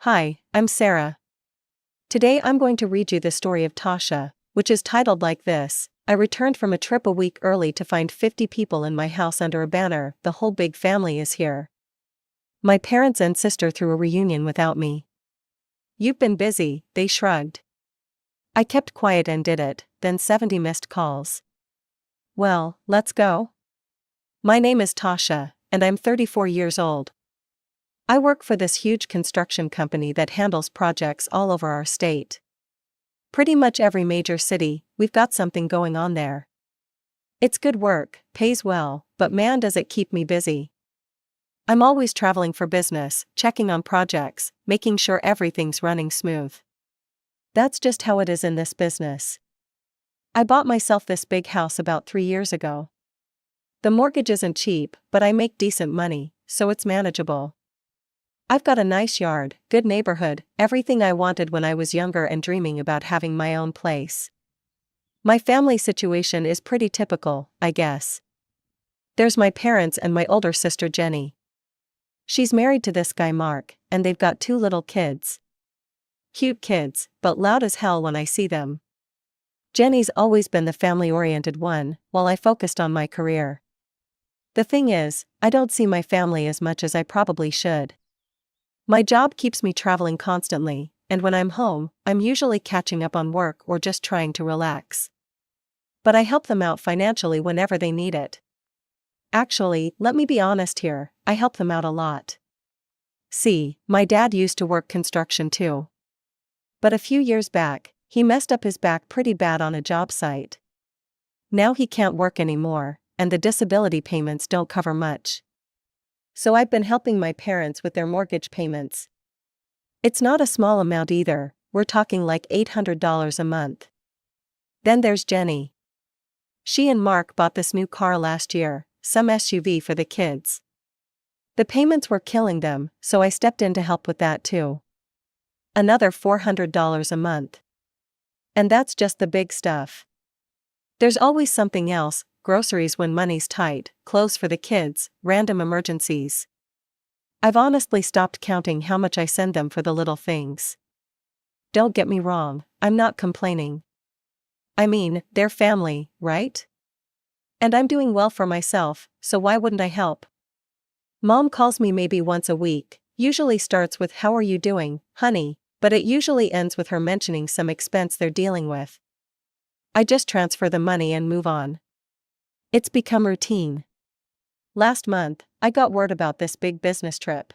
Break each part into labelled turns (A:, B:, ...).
A: Hi, I'm Sarah. Today I'm going to read you the story of Tasha, which is titled like this: I returned from a trip a week early to find 50 people in my house under a banner, "The whole big family is here." My parents and sister threw a reunion without me. "You've been busy," they shrugged. I kept quiet and did it, then 70 missed calls. Well, let's go. My name is Tasha, and I'm 34 years old. I work for this huge construction company that handles projects all over our state. Pretty much every major city, we've got something going on there. It's good work, pays well, but man does it keep me busy. I'm always traveling for business, checking on projects, making sure everything's running smooth. That's just how it is in this business. I bought myself this big house about 3 years ago. The mortgage isn't cheap, but I make decent money, so it's manageable. I've got a nice yard, good neighborhood, everything I wanted when I was younger and dreaming about having my own place. My family situation is pretty typical, I guess. There's my parents and my older sister Jenny. She's married to this guy Mark, and they've got 2 little kids. Cute kids, but loud as hell when I see them. Jenny's always been the family-oriented one, while I focused on my career. The thing is, I don't see my family as much as I probably should. My job keeps me traveling constantly, and when I'm home, I'm usually catching up on work or just trying to relax. But I help them out financially whenever they need it. Actually, let me be honest here, I help them out a lot. See, my dad used to work construction too. But a few years back, he messed up his back pretty bad on a job site. Now he can't work anymore, and the disability payments don't cover much. So I've been helping my parents with their mortgage payments. It's not a small amount either, we're talking like $800 a month. Then there's Jenny. She and Mark bought this new car last year, some SUV for the kids. The payments were killing them, so I stepped in to help with that too. Another $400 a month. And that's just the big stuff. There's always something else: groceries when money's tight, clothes for the kids, random emergencies. I've honestly stopped counting how much I send them for the little things. Don't get me wrong, I'm not complaining. I mean, they're family, right? And I'm doing well for myself, so why wouldn't I help? Mom calls me maybe once a week, usually starts with "How are you doing, honey?" but it usually ends with her mentioning some expense they're dealing with. I just transfer the money and move on. It's become routine. Last month, I got word about this big business trip.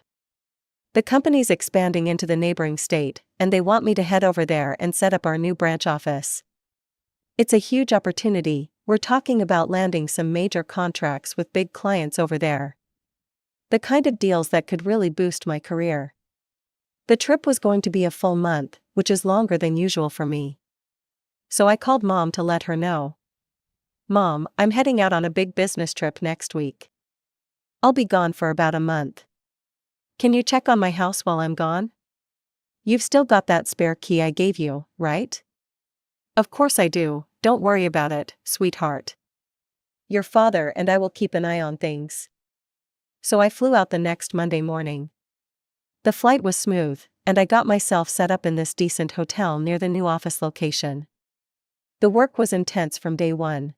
A: The company's expanding into the neighboring state, and they want me to head over there and set up our new branch office. It's a huge opportunity. We're talking about landing some major contracts with big clients over there. The kind of deals that could really boost my career. The trip was going to be a full month, which is longer than usual for me. So I called Mom to let her know. "Mom, I'm heading out on a big business trip next week. I'll be gone for about a month. Can you check on my house while I'm gone? You've still got that spare key I gave you, right?" "Of course I do, don't worry about it, sweetheart. Your father and I will keep an eye on things." So I flew out the next Monday morning. The flight was smooth, and I got myself set up in this decent hotel near the new office location. The work was intense from day one.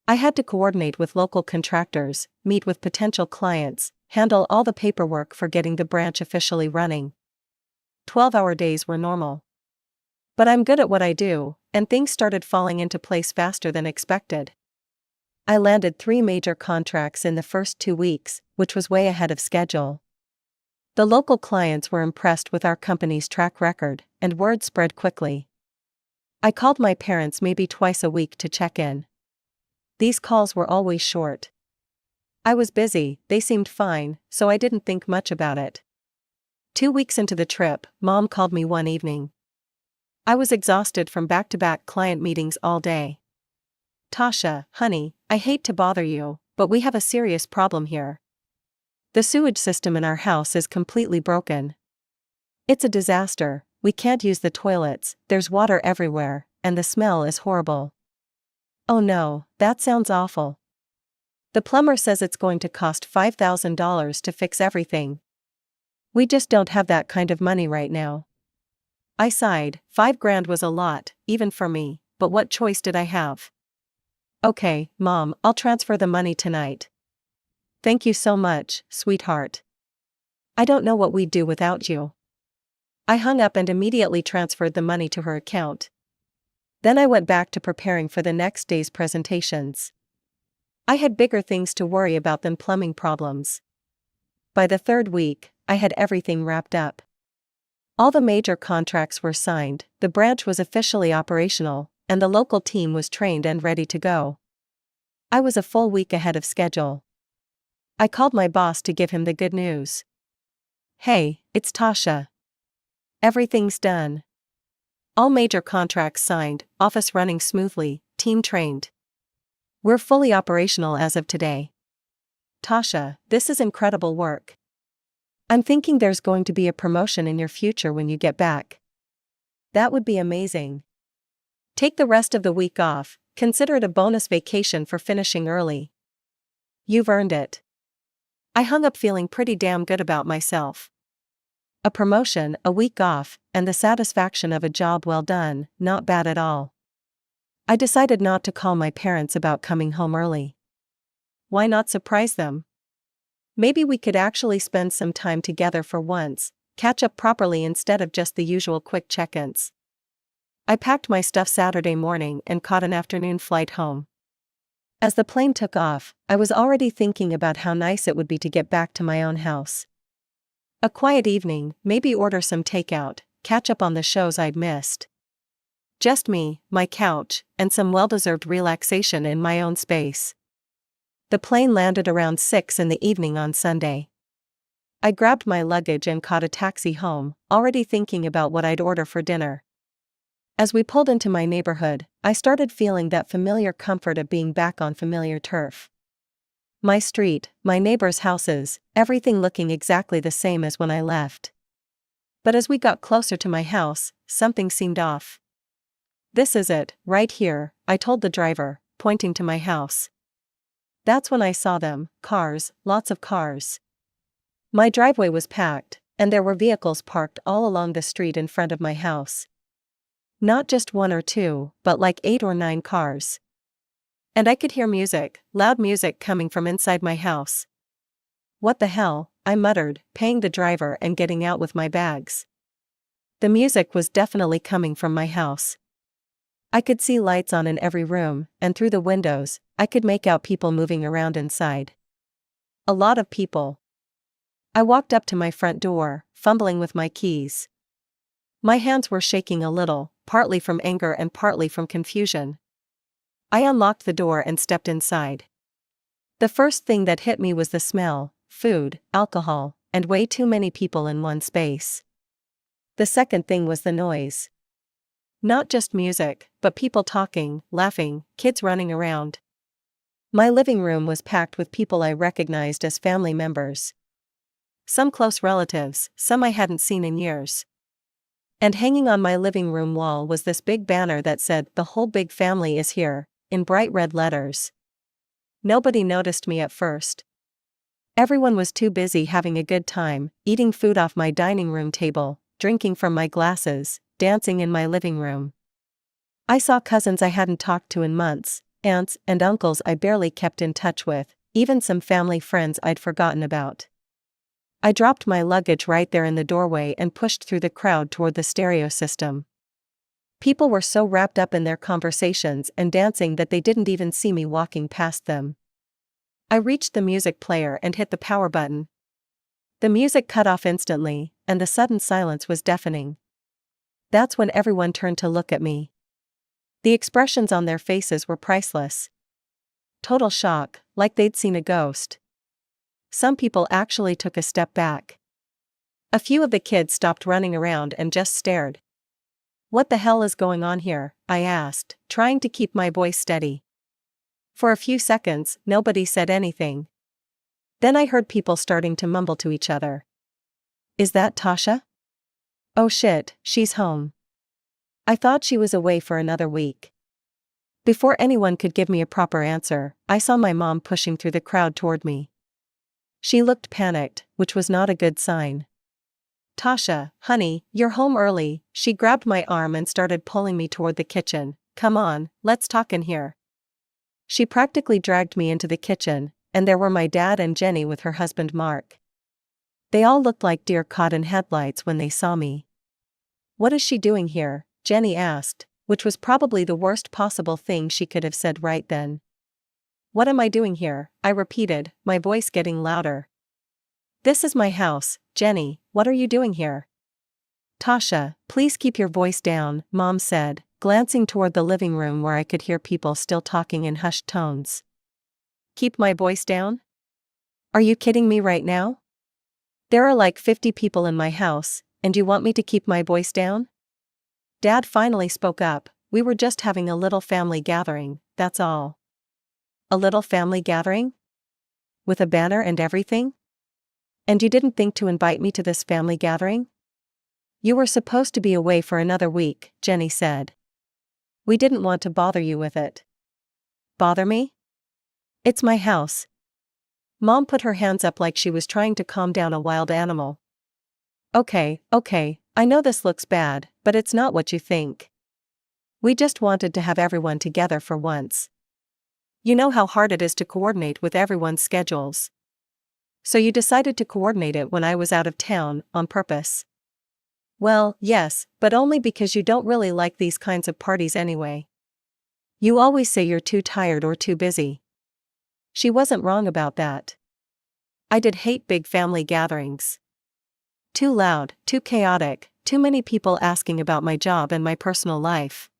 A: I had to coordinate with local contractors, meet with potential clients, handle all the paperwork for getting the branch officially running. 12-hour days were normal. But I'm good at what I do, and things started falling into place faster than expected. I landed 3 major contracts in the first 2 weeks, which was way ahead of schedule. The local clients were impressed with our company's track record, and word spread quickly. I called my parents maybe twice a week to check in. These calls were always short. I was busy, they seemed fine, so I didn't think much about it. 2 weeks into the trip, Mom called me one evening. I was exhausted from back-to-back client meetings all day. "Tasha, honey, I hate to bother you, but we have a serious problem here. The sewage system in our house is completely broken. It's a disaster, we can't use the toilets, there's water everywhere, and the smell is horrible." "Oh no, that sounds awful. The plumber says it's going to cost $5,000 to fix everything." We just don't have that kind of money right now. I sighed. 5 grand was a lot, even for me, but what choice did I have? Okay, Mom, I'll transfer the money tonight. Thank you so much, sweetheart. I don't know what we'd do without you. I hung up and immediately transferred the money to her account. Then I went back to preparing for the next day's presentations. I had bigger things to worry about than plumbing problems. By the 3rd week, I had everything wrapped up. All the major contracts were signed, the branch was officially operational, and the local team was trained and ready to go. I was a full week ahead of schedule. I called my boss to give him the good news. Hey, it's Tasha. Everything's done. All major contracts signed, office running smoothly, team trained. We're fully operational as of today. Tasha, this is incredible work. I'm thinking there's going to be a promotion in your future when you get back. That would be amazing. Take the rest of the week off, consider it a bonus vacation for finishing early. You've earned it. I hung up feeling pretty damn good about myself. A promotion, a week off, and the satisfaction of a job well done, not bad at all. I decided not to call my parents about coming home early. Why not surprise them? Maybe we could actually spend some time together for once, catch up properly instead of just the usual quick check-ins. I packed my stuff Saturday morning and caught an afternoon flight home. As the plane took off, I was already thinking about how nice it would be to get back to my own house. A quiet evening, maybe order some takeout, catch up on the shows I'd missed. Just me, my couch, and some well-deserved relaxation in my own space. The plane landed around 6 in the evening on Sunday. I grabbed my luggage and caught a taxi home, already thinking about what I'd order for dinner. As we pulled into my neighborhood, I started feeling that familiar comfort of being back on familiar turf. My street, my neighbors' houses, everything looking exactly the same as when I left. But as we got closer to my house, something seemed off. This is it, right here, I told the driver, pointing to my house. That's when I saw them, cars, lots of cars. My driveway was packed, and there were vehicles parked all along the street in front of my house. Not just 1 or 2, but like 8 or 9 cars. And I could hear music, loud music coming from inside my house. What the hell, I muttered, paying the driver and getting out with my bags. The music was definitely coming from my house. I could see lights on in every room, and through the windows, I could make out people moving around inside. A lot of people. I walked up to my front door, fumbling with my keys. My hands were shaking a little, partly from anger and partly from confusion. I unlocked the door and stepped inside. The first thing that hit me was the smell, food, alcohol, and way too many people in one space. The second thing was the noise. Not just music, but people talking, laughing, kids running around. My living room was packed with people I recognized as family members. Some close relatives, some I hadn't seen in years. And hanging on my living room wall was this big banner that said, "The whole big family is here," in bright red letters. Nobody noticed me at first. Everyone was too busy having a good time, eating food off my dining room table, drinking from my glasses, dancing in my living room. I saw cousins I hadn't talked to in months, aunts and uncles I barely kept in touch with, even some family friends I'd forgotten about. I dropped my luggage right there in the doorway and pushed through the crowd toward the stereo system. People were so wrapped up in their conversations and dancing that they didn't even see me walking past them. I reached the music player and hit the power button. The music cut off instantly, and the sudden silence was deafening. That's when everyone turned to look at me. The expressions on their faces were priceless. Total shock, like they'd seen a ghost. Some people actually took a step back. A few of the kids stopped running around and just stared. "What the hell is going on here?" I asked, trying to keep my voice steady. For a few seconds, nobody said anything. Then I heard people starting to mumble to each other. "Is that Tasha? Oh shit, she's home. I thought she was away for another week." Before anyone could give me a proper answer, I saw my mom pushing through the crowd toward me. She looked panicked, which was not a good sign. Tasha, honey, you're home early. She grabbed my arm and started pulling me toward the kitchen. Come on, let's talk in here. She practically dragged me into the kitchen, and there were my dad and Jenny with her husband Mark. They all looked like deer caught in headlights when they saw me. What is she doing here? Jenny asked, which was probably the worst possible thing she could have said right then. What am I doing here? I repeated, my voice getting louder. This is my house, Jenny, what are you doing here? Tasha, please keep your voice down, Mom said, glancing toward the living room where I could hear people still talking in hushed tones. Keep my voice down? Are you kidding me right now? There are like 50 people in my house, and you want me to keep my voice down? Dad finally spoke up. We were just having a little family gathering, that's all. A little family gathering? With a banner and everything? And you didn't think to invite me to this family gathering? You were supposed to be away for another week, Jenny said. We didn't want to bother you with it. Bother me? It's my house. Mom put her hands up like she was trying to calm down a wild animal. Okay, I know this looks bad, but it's not what you think. We just wanted to have everyone together for once. You know how hard it is to coordinate with everyone's schedules. So you decided to coordinate it when I was out of town, on purpose. Well, yes, but only because you don't really like these kinds of parties anyway. You always say you're too tired or too busy. She wasn't wrong about that. I did hate big family gatherings. Too loud, too chaotic, too many people asking about my job and my personal life.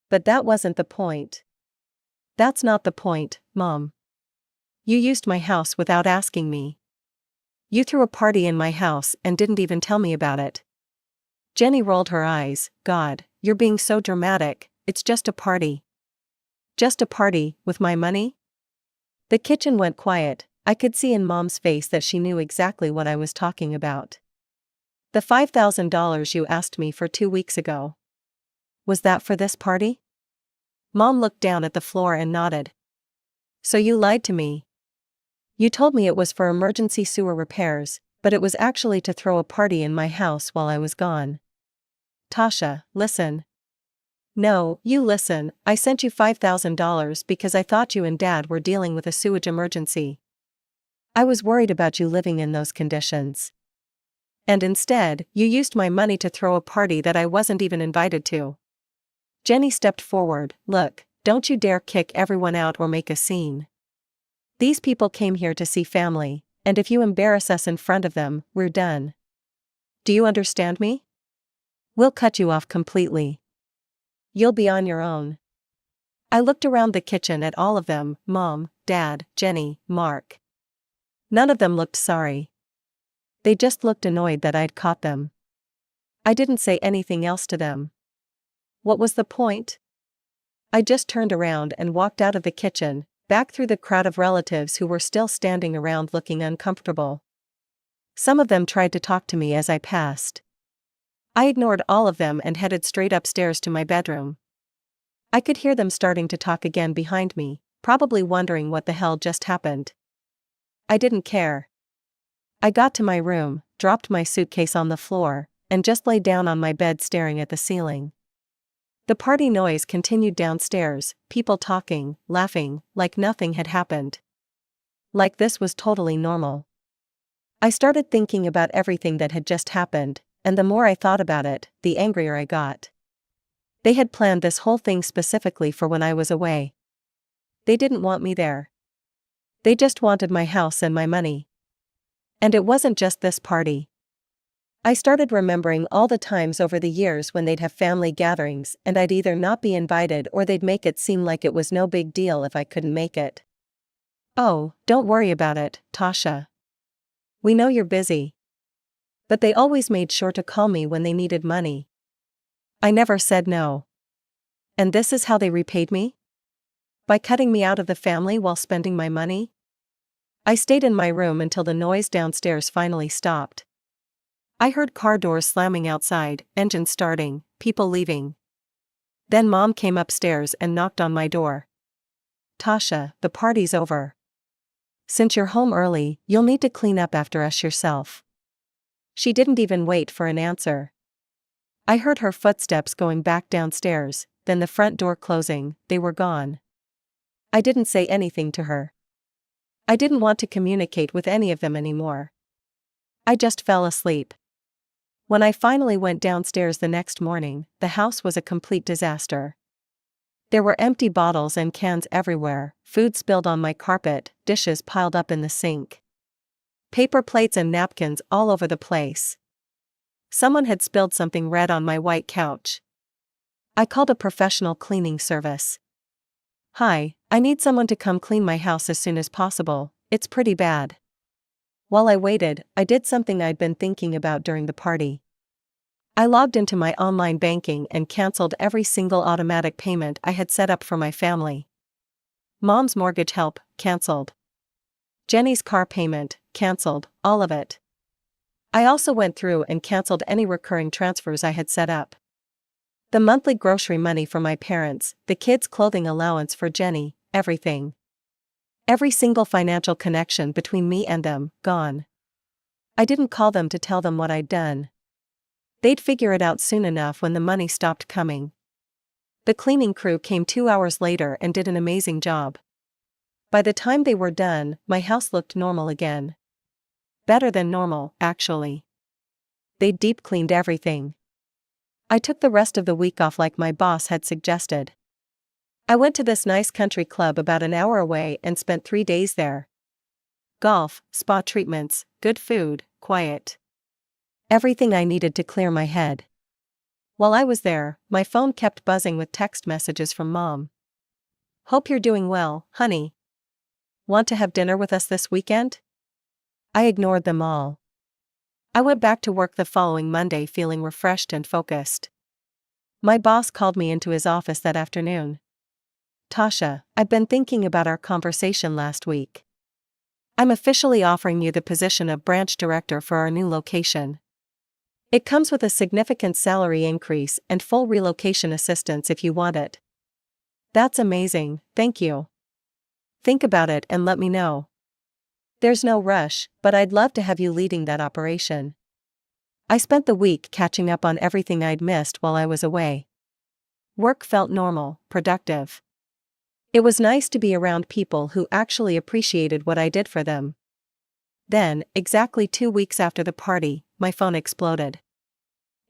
A: But that wasn't the point. That's not the point, Mom. You used my house without asking me. You threw a party in my house and didn't even tell me about it. Jenny rolled her eyes. God, you're being so dramatic, it's just a party. Just a party, with my money? The kitchen went quiet. I could see in Mom's face that she knew exactly what I was talking about. The $5,000 you asked me for 2 weeks ago. Was that for this party? Mom looked down at the floor and nodded. So you lied to me. You told me it was for emergency sewer repairs, but it was actually to throw a party in my house while I was gone. Tasha, listen. No, you listen, I sent you $5,000 because I thought you and Dad were dealing with a sewage emergency. I was worried about you living in those conditions. And instead, you used my money to throw a party that I wasn't even invited to. Jenny stepped forward. Look, don't you dare kick everyone out or make a scene. These people came here to see family, and if you embarrass us in front of them, we're done. Do you understand me? We'll cut you off completely. You'll be on your own. I looked around the kitchen at all of them, Mom, Dad, Jenny, Mark. None of them looked sorry. They just looked annoyed that I'd caught them. I didn't say anything else to them. What was the point? I just turned around and walked out of the kitchen, back through the crowd of relatives who were still standing around looking uncomfortable. Some of them tried to talk to me as I passed. I ignored all of them and headed straight upstairs to my bedroom. I could hear them starting to talk again behind me, probably wondering what the hell just happened. I didn't care. I got to my room, dropped my suitcase on the floor, and just lay down on my bed staring at the ceiling. The party noise continued downstairs, people talking, laughing, like nothing had happened. Like this was totally normal. I started thinking about everything that had just happened, and the more I thought about it, the angrier I got. They had planned this whole thing specifically for when I was away. They didn't want me there. They just wanted my house and my money. And it wasn't just this party. I started remembering all the times over the years when they'd have family gatherings and I'd either not be invited or they'd make it seem like it was no big deal if I couldn't make it. Oh, don't worry about it, Tasha. We know you're busy. But they always made sure to call me when they needed money. I never said no. And this is how they repaid me? By cutting me out of the family while spending my money? I stayed in my room until the noise downstairs finally stopped. I heard car doors slamming outside, engines starting, people leaving. Then Mom came upstairs and knocked on my door. Tasha, the party's over. Since you're home early, you'll need to clean up after us yourself. She didn't even wait for an answer. I heard her footsteps going back downstairs, then the front door closing. They were gone. I didn't say anything to her. I didn't want to communicate with any of them anymore. I just fell asleep. When I finally went downstairs the next morning, the house was a complete disaster. There were empty bottles and cans everywhere, food spilled on my carpet, dishes piled up in the sink. Paper plates and napkins all over the place. Someone had spilled something red on my white couch. I called a professional cleaning service. "Hi, I need someone to come clean my house as soon as possible, it's pretty bad." While I waited, I did something I'd been thinking about during the party. I logged into my online banking and canceled every single automatic payment I had set up for my family. Mom's mortgage help, canceled. Jenny's car payment, canceled, all of it. I also went through and canceled any recurring transfers I had set up. The monthly grocery money for my parents, the kids' clothing allowance for Jenny, everything. Every single financial connection between me and them, gone. I didn't call them to tell them what I'd done. They'd figure it out soon enough when the money stopped coming. The cleaning crew came 2 hours later and did an amazing job. By the time they were done, my house looked normal again. Better than normal, actually. They deep cleaned everything. I took the rest of the week off like my boss had suggested. I went to this nice country club about an hour away and spent 3 days there. Golf, spa treatments, good food, quiet. Everything I needed to clear my head. While I was there, my phone kept buzzing with text messages from Mom. "Hope you're doing well, honey. Want to have dinner with us this weekend?" I ignored them all. I went back to work the following Monday feeling refreshed and focused. My boss called me into his office that afternoon. "Tasha, I've been thinking about our conversation last week. I'm officially offering you the position of branch director for our new location. It comes with a significant salary increase and full relocation assistance if you want it." "That's amazing, thank you. Think about it and let me know. There's no rush, but I'd love to have you leading that operation." I spent the week catching up on everything I'd missed while I was away. Work felt normal, productive. It was nice to be around people who actually appreciated what I did for them. Then, exactly 2 weeks after the party, my phone exploded.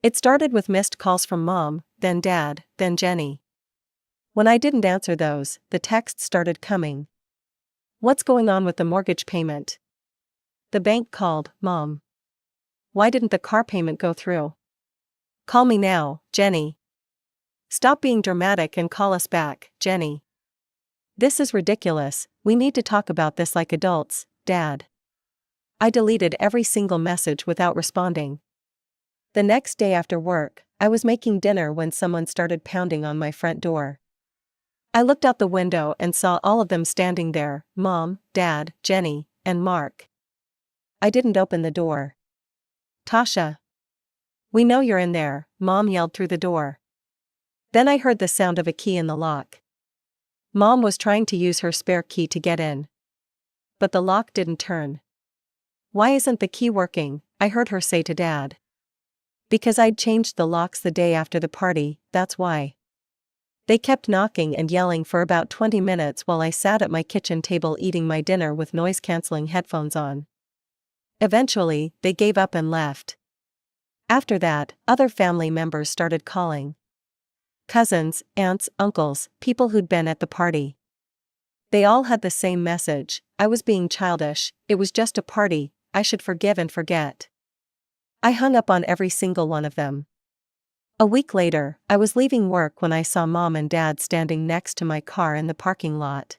A: It started with missed calls from Mom, then Dad, then Jenny. When I didn't answer those, the texts started coming. "What's going on with the mortgage payment?" "The bank called, Mom." "Why didn't the car payment go through?" "Call me now, Jenny." "Stop being dramatic and call us back, Jenny." "This is ridiculous, we need to talk about this like adults, Dad." I deleted every single message without responding. The next day after work, I was making dinner when someone started pounding on my front door. I looked out the window and saw all of them standing there, Mom, Dad, Jenny, and Mark. I didn't open the door. "Tasha. We know you're in there," Mom yelled through the door. Then I heard the sound of a key in the lock. Mom was trying to use her spare key to get in. But the lock didn't turn. "Why isn't the key working?" I heard her say to Dad. "Because I'd changed the locks the day after the party, that's why." They kept knocking and yelling for about 20 minutes while I sat at my kitchen table eating my dinner with noise-canceling headphones on. Eventually, they gave up and left. After that, other family members started calling. Cousins, aunts, uncles, people who'd been at the party. They all had the same message: I was being childish, it was just a party, I should forgive and forget. I hung up on every single one of them. A week later, I was leaving work when I saw Mom and Dad standing next to my car in the parking lot.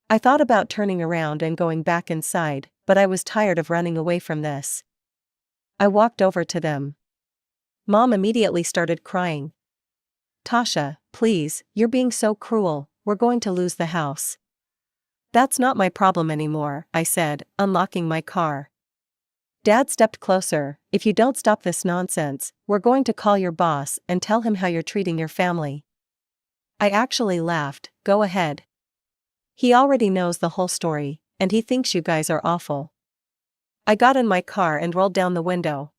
A: I thought about turning around and going back inside, but I was tired of running away from this. I walked over to them. Mom immediately started crying. "Tasha, please, you're being so cruel, we're going to lose the house." "That's not my problem anymore," I said, unlocking my car. Dad stepped closer. "If you don't stop this nonsense, we're going to call your boss and tell him how you're treating your family." I actually laughed. "Go ahead. He already knows the whole story, and he thinks you guys are awful." I got in my car and rolled down the window.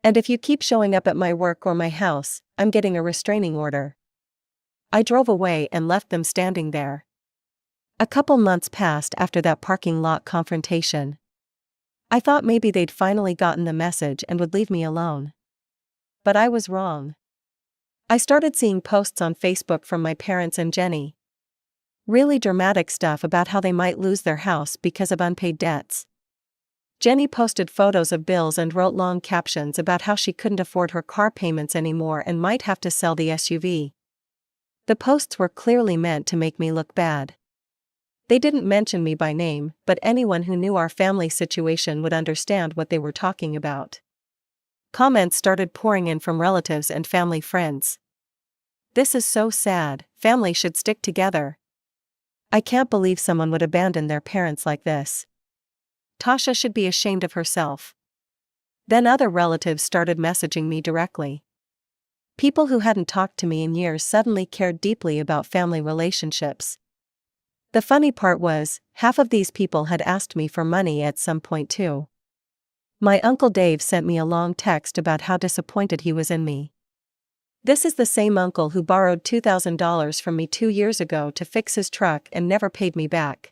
A: And if you keep showing up at my work or my house, I'm getting a restraining order. I drove away and left them standing there. A couple months passed after that parking lot confrontation. I thought maybe they'd finally gotten the message and would leave me alone. But I was wrong. I started seeing posts on Facebook from my parents and Jenny. Really dramatic stuff about how they might lose their house because of unpaid debts. Jenny posted photos of bills and wrote long captions about how she couldn't afford her car payments anymore and might have to sell the SUV. The posts were clearly meant to make me look bad. They didn't mention me by name, but anyone who knew our family situation would understand what they were talking about. Comments started pouring in from relatives and family friends. This is so sad, family should stick together. I can't believe someone would abandon their parents like this. Tasha should be ashamed of herself. Then other relatives started messaging me directly. People who hadn't talked to me in years suddenly cared deeply about family relationships. The funny part was, half of these people had asked me for money at some point too. My Uncle Dave sent me a long text about how disappointed he was in me. This is the same uncle who borrowed $2,000 from me 2 years ago to fix his truck and never paid me back.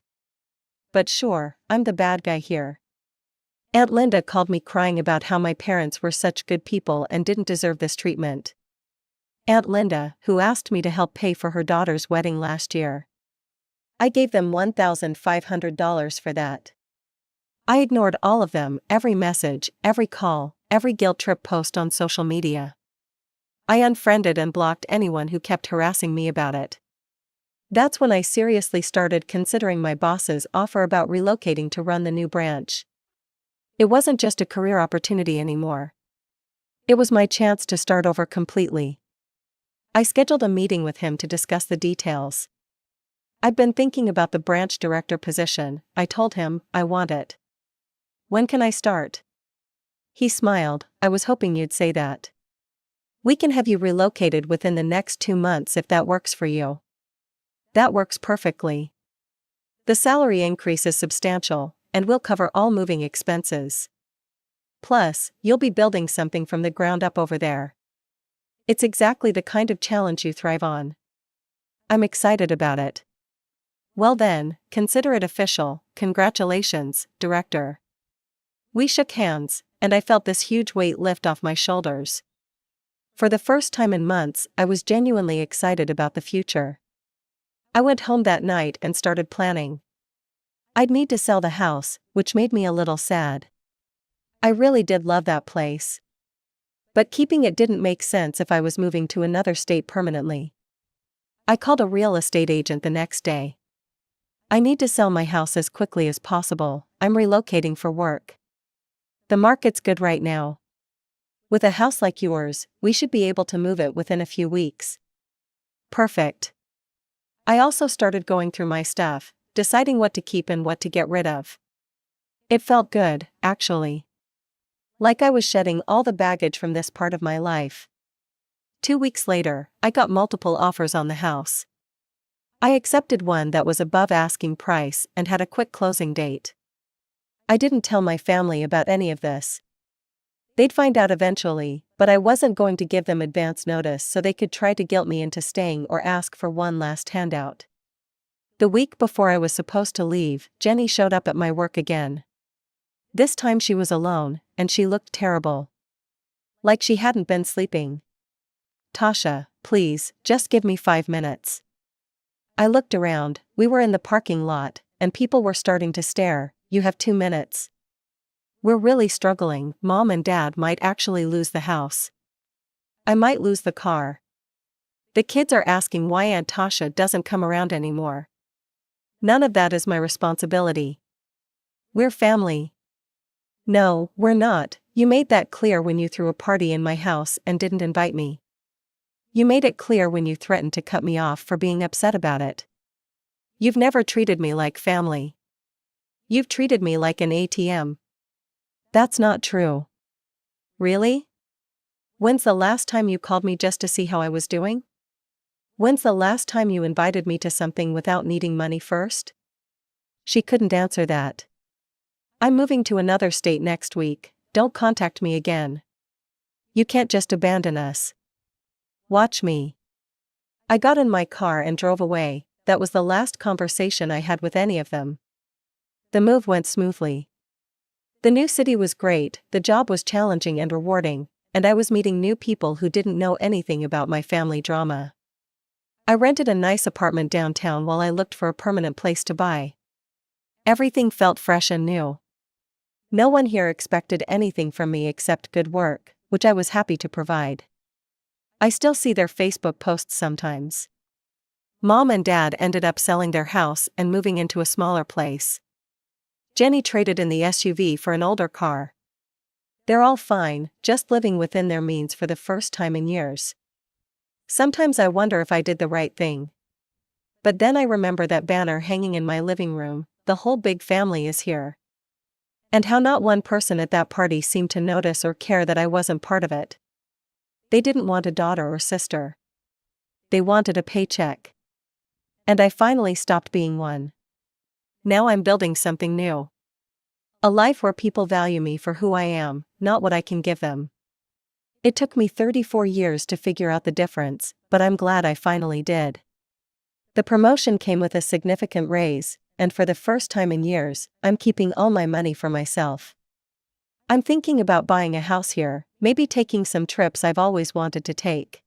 A: But sure, I'm the bad guy here. Aunt Linda called me crying about how my parents were such good people and didn't deserve this treatment. Aunt Linda, who asked me to help pay for her daughter's wedding last year. I gave them $1,500 for that. I ignored all of them, every message, every call, every guilt trip post on social media. I unfriended and blocked anyone who kept harassing me about it. That's when I seriously started considering my boss's offer about relocating to run the new branch. It wasn't just a career opportunity anymore. It was my chance to start over completely. I scheduled a meeting with him to discuss the details. I'd been thinking about the branch director position. I told him, I want it. When can I start? He smiled. I was hoping you'd say that. We can have you relocated within the next 2 months if that works for you. That works perfectly. The salary increase is substantial, and will cover all moving expenses. Plus, you'll be building something from the ground up over there. It's exactly the kind of challenge you thrive on. I'm excited about it. Well then, consider it official. Congratulations, Director. We shook hands, and I felt this huge weight lift off my shoulders. For the first time in months, I was genuinely excited about the future. I went home that night and started planning. I'd need to sell the house, which made me a little sad. I really did love that place. But keeping it didn't make sense if I was moving to another state permanently. I called a real estate agent the next day. I need to sell my house as quickly as possible. I'm relocating for work. The market's good right now. With a house like yours, we should be able to move it within a few weeks. Perfect. I also started going through my stuff, deciding what to keep and what to get rid of. It felt good, actually. Like I was shedding all the baggage from this part of my life. 2 weeks later, I got multiple offers on the house. I accepted one that was above asking price and had a quick closing date. I didn't tell my family about any of this. They'd find out eventually, but I wasn't going to give them advance notice so they could try to guilt me into staying or ask for one last handout. The week before I was supposed to leave, Jenny showed up at my work again. This time she was alone, and she looked terrible. Like she hadn't been sleeping. Tasha, please, just give me 5 minutes. I looked around. We were in the parking lot, and people were starting to stare. You have 2 minutes. We're really struggling. Mom and Dad might actually lose the house. I might lose the car. The kids are asking why Aunt Tasha doesn't come around anymore. None of that is my responsibility. We're family. No, we're not. You made that clear when you threw a party in my house and didn't invite me. You made it clear when you threatened to cut me off for being upset about it. You've never treated me like family. You've treated me like an ATM. That's not true. Really? When's the last time you called me just to see how I was doing? When's the last time you invited me to something without needing money first? She couldn't answer that. I'm moving to another state next week. Don't contact me again. You can't just abandon us. Watch me. I got in my car and drove away. That was the last conversation I had with any of them. The move went smoothly. The new city was great, the job was challenging and rewarding, and I was meeting new people who didn't know anything about my family drama. I rented a nice apartment downtown while I looked for a permanent place to buy. Everything felt fresh and new. No one here expected anything from me except good work, which I was happy to provide. I still see their Facebook posts sometimes. Mom and Dad ended up selling their house and moving into a smaller place. Jenny traded in the SUV for an older car. They're all fine, just living within their means for the first time in years. Sometimes I wonder if I did the right thing. But then I remember that banner hanging in my living room, "The whole big family is here." And how not one person at that party seemed to notice or care that I wasn't part of it. They didn't want a daughter or sister. They wanted a paycheck. And I finally stopped being one. Now I'm building something new. A life where people value me for who I am, not what I can give them. It took me 34 years to figure out the difference, but I'm glad I finally did. The promotion came with a significant raise, and for the first time in years, I'm keeping all my money for myself. I'm thinking about buying a house here, maybe taking some trips I've always wanted to take.